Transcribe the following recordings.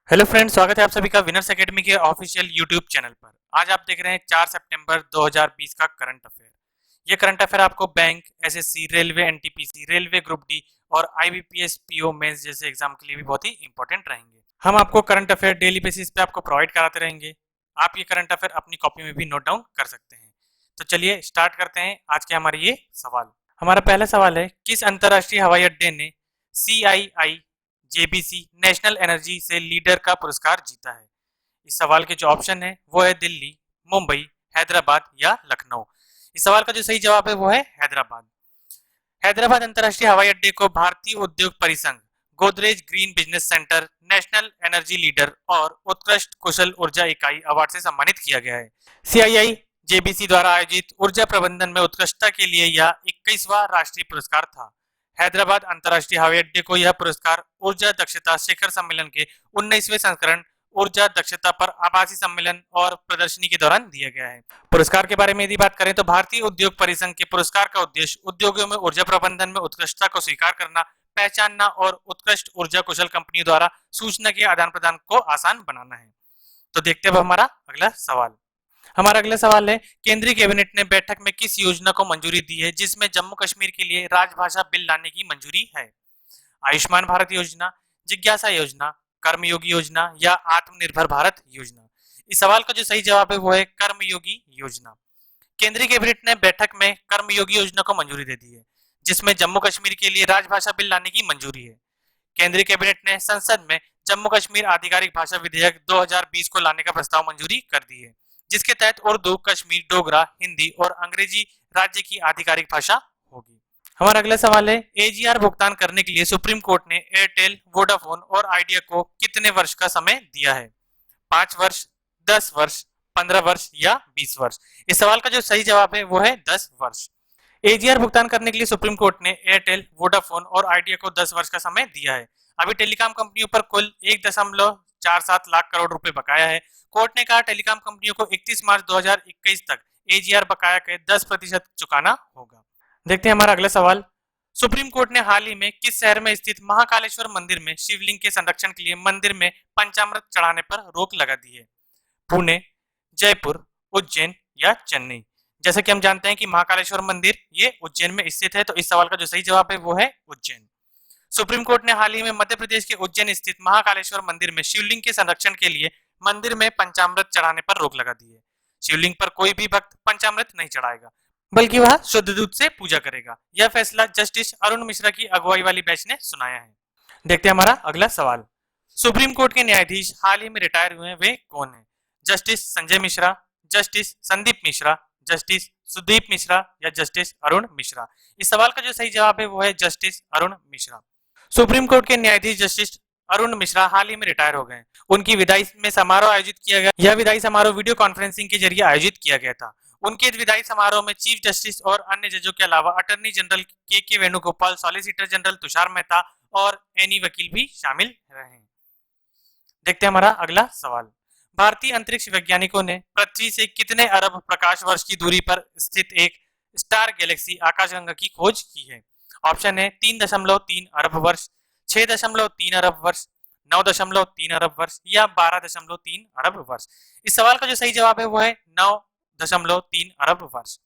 Hello friends, स्वागत है आप सभी का विनर्स एकेडमी के ऑफिशियल यूट्यूब चैनल पर। आज आप देख रहे हैं 4 सितंबर 2020 का करंट अफेयर। ये करंट अफेयर आपको bank, SSC, railway, NTPC, railway group D और आईबीपीएस पीओ मेंस जैसे एग्जाम के लिए भी बहुत ही इंपॉर्टेंट रहेंगे। हम आपको करंट अफेयर डेली बेसिस पे आपको प्रोवाइड कराते रहेंगे। आप ये करंट अफेयर अपनी कॉपी में भी नोट डाउन कर सकते हैं। तो चलिए स्टार्ट करते हैं आज के हमारे ये सवाल। हमारा पहला सवाल है, किस अंतरराष्ट्रीय हवाई अड्डे ने CII जेबीसी नेशनल एनर्जी से लीडर का पुरस्कार जीता है? इस सवाल के जो ऑप्शन है वो है दिल्ली, मुंबई, हैदराबाद या लखनऊ। इस सवाल का जो सही जवाब है वो है हैदराबाद। हैदराबाद अंतर्राष्ट्रीय हवाई अड्डे को भारतीय उद्योग परिसंघ, Godrej green business centre, national energy leader और उत्कृष्ट कुशल ऊर्जा इकाई अवार्ड से सम्मानित किया गया है। CII जेबीसी द्वारा आयोजित ऊर्जा प्रबंधन में उत्कृष्टता के लिए यह 21वां राष्ट्रीय पुरस्कार था। हैदराबाद अंतर्राष्ट्रीय हवाई अड्डे को यह पुरस्कार ऊर्जा दक्षता शिखर सम्मेलन के 19वें संस्करण ऊर्जा दक्षता पर आभासी सम्मेलन और प्रदर्शनी के दौरान दिया गया है। पुरस्कार के बारे में यदि बात करें तो भारतीय उद्योग परिसंघ के पुरस्कार का उद्देश्य उद्योगों में ऊर्जा प्रबंधन में उत्कृष्टता को स्वीकार करना, पहचानना और उत्कृष्ट ऊर्जा कुशल कंपनियों द्वारा सूचना के आदान प्रदान को आसान बनाना है। तो देखते हैं अब हमारा अगला सवाल। हमारा अगला सवाल है, केंद्रीय कैबिनेट ने बैठक में किस योजना को मंजूरी दी है जिसमें जम्मू कश्मीर के लिए राजभाषा बिल लाने की मंजूरी है? आयुष्मान भारत योजना, जिज्ञासा योजना, कर्मयोगी योजना या आत्मनिर्भर भारत योजना। इस सवाल का जो सही जवाब है वो है कर्मयोगी योजना। केंद्रीय कैबिनेट ने बैठक में कर्मयोगी योजना को मंजूरी दे दी है जिसमें जम्मू कश्मीर के लिए राजभाषा बिल लाने की मंजूरी है। केंद्रीय कैबिनेट ने संसद में जम्मू कश्मीर आधिकारिक भाषा विधेयक 2020 को लाने का प्रस्ताव मंजूरी कर दी है जिसके तहत उर्दू, कश्मीर, डोगरा, हिंदी और अंग्रेजी राज्य की आधिकारिक भाषा होगी। हमारा अगला सवाल है, AGR भुगतान करने के लिए सुप्रीम कोर्ट ने एयरटेल, वोडाफोन और आइडिया को कितने वर्ष का समय दिया है? 5 वर्ष, 10 वर्ष, 15 वर्ष या 20 वर्ष। इस सवाल का जो सही जवाब है वो है 10 वर्ष। AGR भुगतान करने के लिए सुप्रीम कोर्ट ने एयरटेल, वोडाफोन और आइडिया को 10 वर्ष का समय दिया है। अभी टेलीकॉम कंपनियों पर कुल 1.47 लाख करोड़ रुपए बकाया है। कोर्ट ने कहा टेलीकॉम कंपनियों को 31 मार्च 2021 तक AGR बकाया के 10% चुकाना होगा। देखते हैं हमारा अगला सवाल। सुप्रीम कोर्ट ने हाल ही में किस शहर में स्थित महाकालेश्वर मंदिर में शिवलिंग के संरक्षण के लिए मंदिर में पंचामृत चढ़ाने पर रोक लगा दी है? पुणे, जयपुर, उज्जैन या चेन्नई। जैसे कि हम जानते हैं कि महाकालेश्वर मंदिर ये उज्जैन में स्थित है, तो इस सवाल का जो सही जवाब है वो है उज्जैन। सुप्रीम कोर्ट ने हाल ही में मध्य प्रदेश के उज्जैन स्थित महाकालेश्वर मंदिर में शिवलिंग के संरक्षण के लिए मंदिर में पंचामृत चढ़ाने पर रोक लगा दी है। शिवलिंग पर कोई भी भक्त पंचामृत नहीं चढ़ाएगा बल्कि वह शुद्ध दूध से पूजा करेगा। यह फैसला जस्टिस अरुण मिश्रा की अगुवाई वाली बेंच ने सुनाया है। देखते हैं हमारा अगला सवाल। सुप्रीम कोर्ट के न्यायाधीश हाल ही में रिटायर हुए हैं, वे कौन है? Justice Sanjay Mishra, justice Sandeep Mishra, justice Sudeep Mishra या जस्टिस अरुण मिश्रा। इस सवाल का जो सही जवाब है वो है justice Arun Mishra. Supreme court के न्यायाधीश जस्टिस अरुण मिश्रा हाल ही में रिटायर हो गए। उनकी विदाई में समारोह आयोजित किया गया। यह विदाई समारोह वीडियो कॉन्फ्रेंसिंग के जरिए आयोजित किया गया था। उनके विदाई समारोह में चीफ जस्टिस और अन्य जजों के अलावा अटॉर्नी जनरल के वेणुगोपाल, सॉलिसिटर जनरल तुषार मेहता और एनी वकील भी शामिल रहे। देखते हैं हमारा अगला सवाल। भारतीय अंतरिक्ष वैज्ञानिकों ने पृथ्वी से कितने अरब प्रकाश वर्ष की दूरी पर स्थित एक स्टार गैलेक्सी आकाशगंगा की खोज की है? ऑप्शन है 3.3 अरब वर्ष, 6.3 अरब वर्ष, 9.3 अरब वर्ष या 12.3 अरब वर्ष। इस सवाल का जो सही जवाब है वो है 9.3 अरब वर्ष।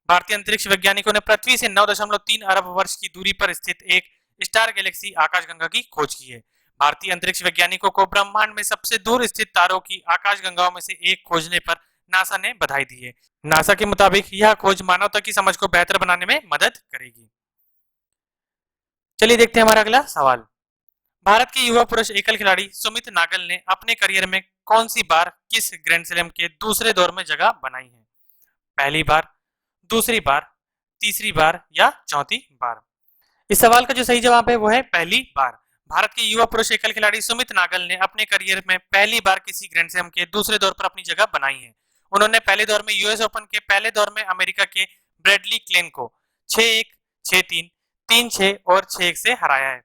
भारतीय अंतरिक्ष वैज्ञानिकों ने पृथ्वी से 9.3 अरब वर्ष की दूरी पर स्थित एक स्टार गैलेक्सी आकाशगंगा की खोज की है। भारतीय अंतरिक्ष वैज्ञानिकों को ब्रह्मांड में सबसे दूर स्थित तारों की आकाशगंगाओं में से एक खोजने पर नासा ने बधाई दी है। नासा के मुताबिक यह खोज मानवता की समझ को बेहतर बनाने में मदद करेगी। चलिए देखते हैं हमारा अगला सवाल। भारत के युवा पुरुष एकल खिलाड़ी सुमित नागल ने अपने करियर में कौन सी बार किस ग्रैंड स्लैम के दूसरे दौर में जगह बनाई है? पहली बार, दूसरी बार, तीसरी बार या चौथी बार। इस सवाल का जो सही जवाब है वो है पहली बार। भारत के युवा पुरुष एकल खिलाड़ी सुमित नागल ने अपने करियर में पहली बार किसी ग्रैंड स्लैम के दूसरे दौर पर अपनी जगह बनाई है। उन्होंने पहले दौर में यूएस ओपन के पहले दौर में अमेरिका के ब्रैडली क्लेन को 6-1, 6-3, 3-6 और 6-1 से हराया है।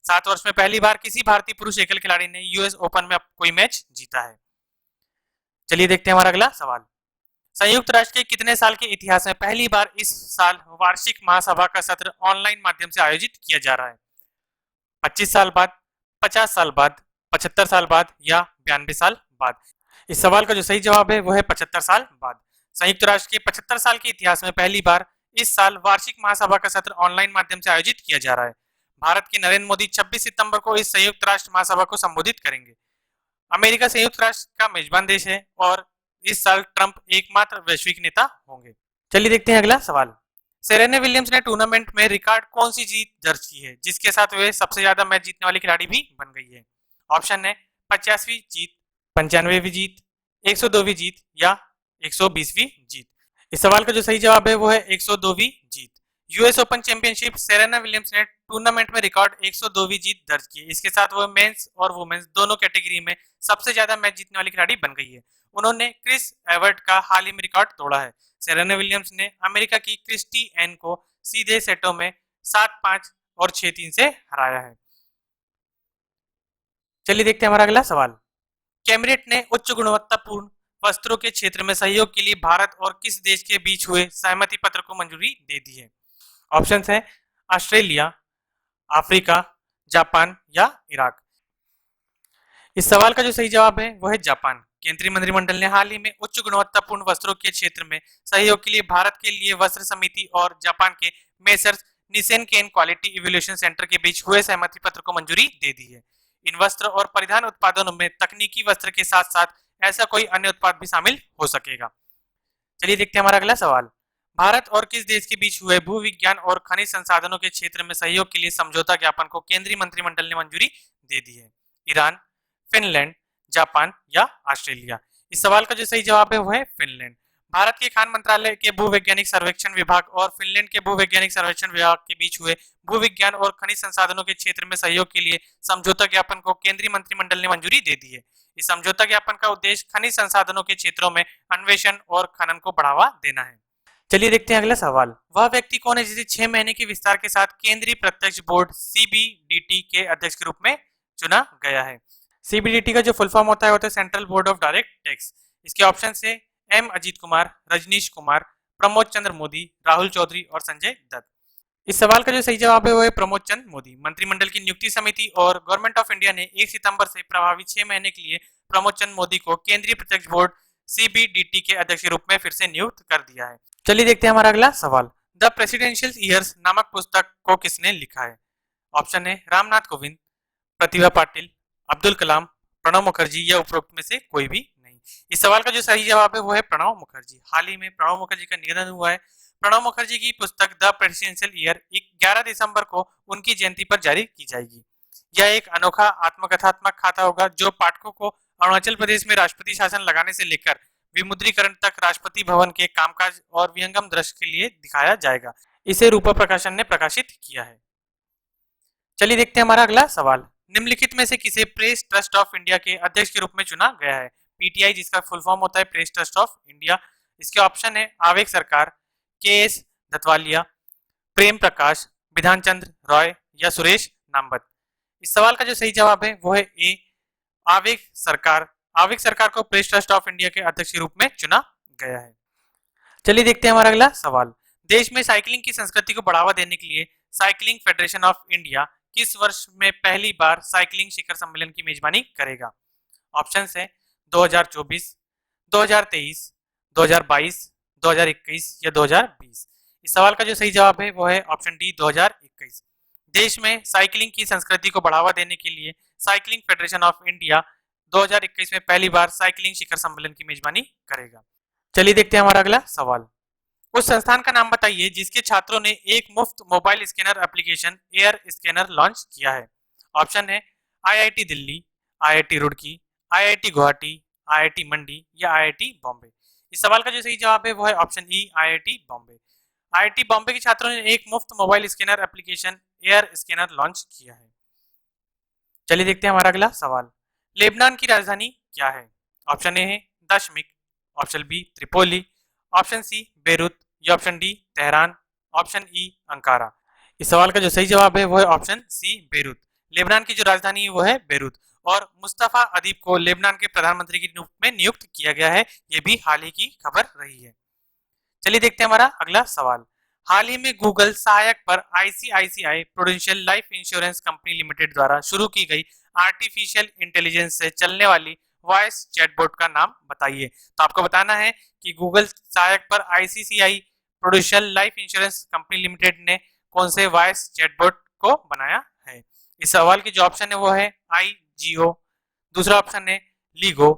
7 वर्ष में पहली बार किसी भारतीय पुरुष एकल खिलाड़ी ने यूएस ओपन में कोई मैच जीता है। चलिए देखते हैं हमारा अगला सवाल। संयुक्त राष्ट्र के कितने साल के इतिहास में पहली बार इस साल वार्षिक महासभा का सत्र ऑनलाइन माध्यम से आयोजित किया जा रहा है? 25 साल बाद, 50 साल बाद, 75 साल बाद या 92 साल बाद? इस सवाल का जो सही जवाब है वो है 75 साल बाद। संयुक्त राष्ट्र के 75 साल के इतिहास में पहली बार इस साल वार्षिक महासभा का सत्र ऑनलाइन माध्यम से आयोजित किया जा रहा है। भारत के नरेंद्र मोदी 26 सितंबर को इस संयुक्त राष्ट्र महासभा को संबोधित करेंगे। अमेरिका संयुक्त राष्ट्र का मेजबान देश है और इस साल ट्रंप एकमात्र वैश्विक नेता होंगे। चलिए देखते हैं अगला सवाल। सेरेना विलियम्स ने टूर्नामेंट में रिकॉर्ड कौन सी जीत दर्ज की है जिसके साथ वे सबसे ज्यादा मैच जीतने वाली खिलाड़ी भी बन गई है? ऑप्शन है 50वीं जीत, 95वीं जीत, 102वीं जीत या 120वीं जीत। इस सवाल का जो सही जवाब है वो है 102वीं जीत। US open championship Serena Williams ने टूर्नामेंट में रिकॉर्ड 102वीं जीत दर्ज की। इसके साथ वो मेंस और वुमेन्स दोनों कैटेगरी में सबसे ज्यादा मैच जीतने वाली खिलाड़ी बन गई है। उन्होंने क्रिस एवर्ट का हाल ही में रिकॉर्ड तोड़ा है। सेरेना विलियम्स ने अमेरिका की क्रिस्टी एन को सीधे सेटों में 7-5 और 6-3 से हराया है। चलिए देखते हैं हमारा अगला सवाल। कैबिनेट ने उच्च गुणवत्तापूर्ण वस्त्रों के क्षेत्र में सहयोग के लिए भारत और किस देश के बीच हुए सहमति पत्र को मंजूरी दे दी है? ऑप्शंस है ऑस्ट्रेलिया, अफ्रीका, जापान या इराक। इस सवाल का जो सही जवाब है वो है जापान। केंद्रीय मंत्रिमंडल ने हाल ही में उच्च गुणवत्तापूर्ण वस्त्रों के क्षेत्र में सहयोग के लिए भारत के लिए वस्त्र समिति और जापान के मेसर्स निसेनकेन क्वालिटी इवोल्यूशन सेंटर के बीच हुए सहमति पत्र को मंजूरी दे दी है। इन वस्त्र और परिधान उत्पादनों में तकनीकी वस्त्र के साथ साथ ऐसा कोई अन्य उत्पाद भी शामिल हो सकेगा। चलिए देखते हैं हमारा अगला सवाल। भारत और किस देश के बीच हुए भू विज्ञान और खनिज संसाधनों के क्षेत्र में सहयोग के लिए समझौता ज्ञापन को केंद्रीय मंत्रिमंडल ने मंजूरी दे दी है? ईरान, फिनलैंड, जापान या ऑस्ट्रेलिया। इस सवाल का जो सही जवाब है वो है फिनलैंड। भारत के खान मंत्रालय के भूवैज्ञानिक सर्वेक्षण विभाग और फिनलैंड के भूवैज्ञानिक सर्वेक्षण विभाग के बीच हुए भूविज्ञान और खनिज संसाधनों के क्षेत्र में सहयोग के लिए समझौता ज्ञापन को केंद्रीय मंत्रिमंडल ने मंजूरी दे दी है। इस समझौता ज्ञापन का उद्देश्य खनिज संसाधनों के क्षेत्रों में अन्वेषण और खनन को बढ़ावा देना है। चलिए देखते हैं अगला सवाल। वह व्यक्ति कौन है जिसे 6 महीने के विस्तार के साथ केंद्रीय प्रत्यक्ष बोर्ड सीबीडीटी के अध्यक्ष के रूप में चुना गया है? सीबीडीटी का जो फुल फॉर्म होता है central board of direct tax. इसके ऑप्शन से एम अजीत कुमार, रजनीश कुमार, प्रमोद चंद्र मोदी, राहुल चौधरी और संजय दत्त। इस सवाल का जो सही जवाब है वो है प्रमोद चंद्र मोदी। मंत्रिमंडल की नियुक्ति समिति और गवर्नमेंट ऑफ इंडिया ने 1 सितंबर से प्रभावी 6 महीने के लिए प्रमोद चंद्र मोदी को केंद्रीय प्रत्यक्ष बोर्ड सीबीडीटी के अध्यक्ष के रूप में फिर से नियुक्त कर दिया है। चलिए देखते हैं हमारा अगला सवाल। द प्रेसिडेंशियल ईयर्स नामक पुस्तक को किसने लिखा है? ऑप्शन है रामनाथ कोविंद, प्रतिभा पाटिल, अब्दुल कलाम, प्रणब मुखर्जी या उपरोक्त में से कोई भी नहीं। इस सवाल का जो सही जवाब है वो है प्रणब मुखर्जी। हाल ही में प्रणब मुखर्जी का निधन हुआ है। प्रणब मुखर्जी की पुस्तक द प्रेसिडेंशियल ईयर 11 दिसंबर को उनकी जयंती पर जारी की जाएगी। यह एक अनोखा आत्मकथात्मक खाता होगा जो पाठकों को अरुणाचल प्रदेश में राष्ट्रपति शासन लगाने से लेकर विमुद्रीकरण तक राष्ट्रपति भवन के कामकाज और विहंगम दृश्य के लिए दिखाया जाएगा। इसे रूपा प्रकाशन ने प्रकाशित किया है। चलिए देखते हैं हमारा अगला सवाल। निम्नलिखित में से किसे प्रेस ट्रस्ट ऑफ इंडिया के अध्यक्ष के रूप में चुना गया है? पीटीआई जिसका फुल फॉर्म होता है प्रेस ट्रस्ट ऑफ इंडिया। इसके ऑप्शन है आवेग सरकार, के.एस. धतवालिया, प्रेम प्रकाश, विधान चंद्र रॉय या सुरेश नामवत। इस सवाल का जो सही जवाब है वो है ए आवेग सरकार। आवेग सरकार को प्रेस ट्रस्ट ऑफ इंडिया के अध्यक्ष के रूप में चुना गया है। चलिए देखते हैं हमारा अगला सवाल। देश में साइकिलिंग की संस्कृति को बढ़ावा देने के लिए साइकिलिंग फेडरेशन ऑफ इंडिया किस वर्ष में पहली बार साइकिलिंग शिखर सम्मेलन की मेजबानी करेगा? ऑप्शन है 2024, 2023, 2022, 2021 या 2020। इस सवाल का जो सही जवाब है वो है ऑप्शन डी 2021। देश में साइकिलिंग की संस्कृति को बढ़ावा देने के लिए साइकिलिंग फेडरेशन ऑफ इंडिया 2021 में पहली बार साइकिलिंग शिखर सम्मेलन की मेजबानी करेगा। चलिए देखते हैं हमारा अगला सवाल। उस संस्थान का नाम बताइए जिसके छात्रों ने एक मुफ्त mobile scanner application air scanner launch किया है। ऑप्शन है IIT Delhi, IIT Roorkee, IIT Guwahati, IIT Mandi या आईआईटी बॉम्बे। इस सवाल का जो सही जवाब है वो है option E IIT Bombay. IIT Bombay के छात्रों ने एक मुफ्त mobile scanner application air scanner launch किया है। चलिए देखते हैं हमारा अगला सवाल। लेबनान की राजधानी क्या है? ऑप्शन ए है दशमिक, option B Tripoli, option C Beirut या option D Tehran, option E Ankara. इस सवाल का जो सही जवाब है वो है ऑप्शन सी बेरूत। लेबनान की जो राजधानी है वो है बेरूत और मुस्तफा अदीब को लेबनान के प्रधानमंत्री के रूप में नियुक्त किया गया है। ये भी हाल ही की खबर रही है। चलिए देखते हैं हमारा अगला सवाल। हाल ही में गूगल सहायक पर ICICI prudential life insurance company limited द्वारा शुरू की गई आर्टिफिशियल इंटेलिजेंस से चलने वाली वॉइस चैटबॉट का नाम बताइए। तो आपको बताना है कि गूगल सहायक पर ICCI prudential life insurance company limited ने कौन से वॉइस चैटबॉट को बनाया है। इस सवाल की जो ऑप्शन है वो है आईजीओ, दूसरा ऑप्शन है लीगो,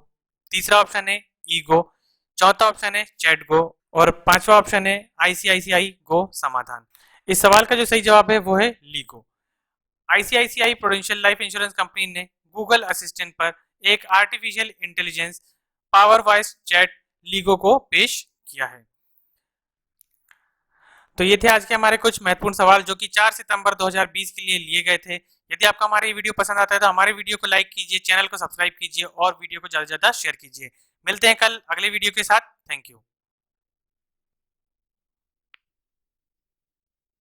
तीसरा ऑप्शन है ईगो, चौथा ऑप्शन है चैटगो और पांचवा ऑप्शन है आईसीआईसीआई गो समाधान। इस सवाल का जो सही जवाब है वो है LIGO. ICICI prudential life insurance company ने गूगल असिस्टेंट पर एक artificial intelligence power voice chat LIGO को पेश किया है। तो ये थे आज के हमारे कुछ महत्वपूर्ण सवाल जो कि 4 सितंबर 2020 के लिए लिए गए थे। यदि आपको हमारी ये वीडियो पसंद आता है तो हमारे वीडियो को लाइक कीजिए, चैनल को सब्सक्राइब कीजिए और वीडियो को ज्यादा से ज्यादा शेयर कीजिए। मिलते हैं कल अगले वीडियो के साथ। Thank you.